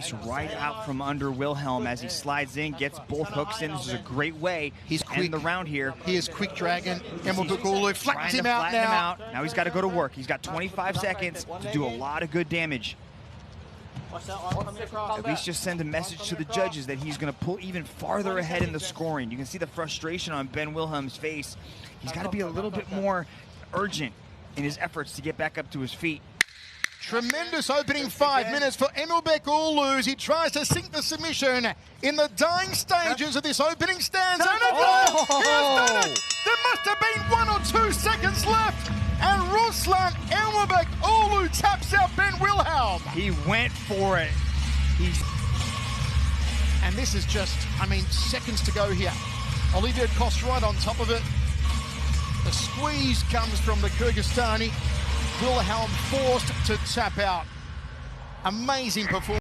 face right out from under Wilhelm as he slides in, gets both hooks in. This is a great way to end the round here. He is quick dragon. Emilbek уулу flattens him out now. Now he's got to go to work. He's got 25 seconds to do a lot of good damage. At least just send a message to the judges that he's going to pull even farther ahead in the scoring. You can see the frustration on Ben Wilhelm's face. He's got to be a little bit more urgent in his efforts to get back up to his feet. Tremendous opening 5 minutes for Emilbek уулу as he tries to sink the submission in the dying stages of this opening stanza. And there must have been 1 or 2 seconds left. And Ruslan Emilbek уулу taps out Ben Wilhelm. He went for it. And this is just, I mean, seconds to go here. Olivier Coste right on top of it. The squeeze comes from the Kyrgyzstani. Wilhelm forced to tap out. Amazing performance.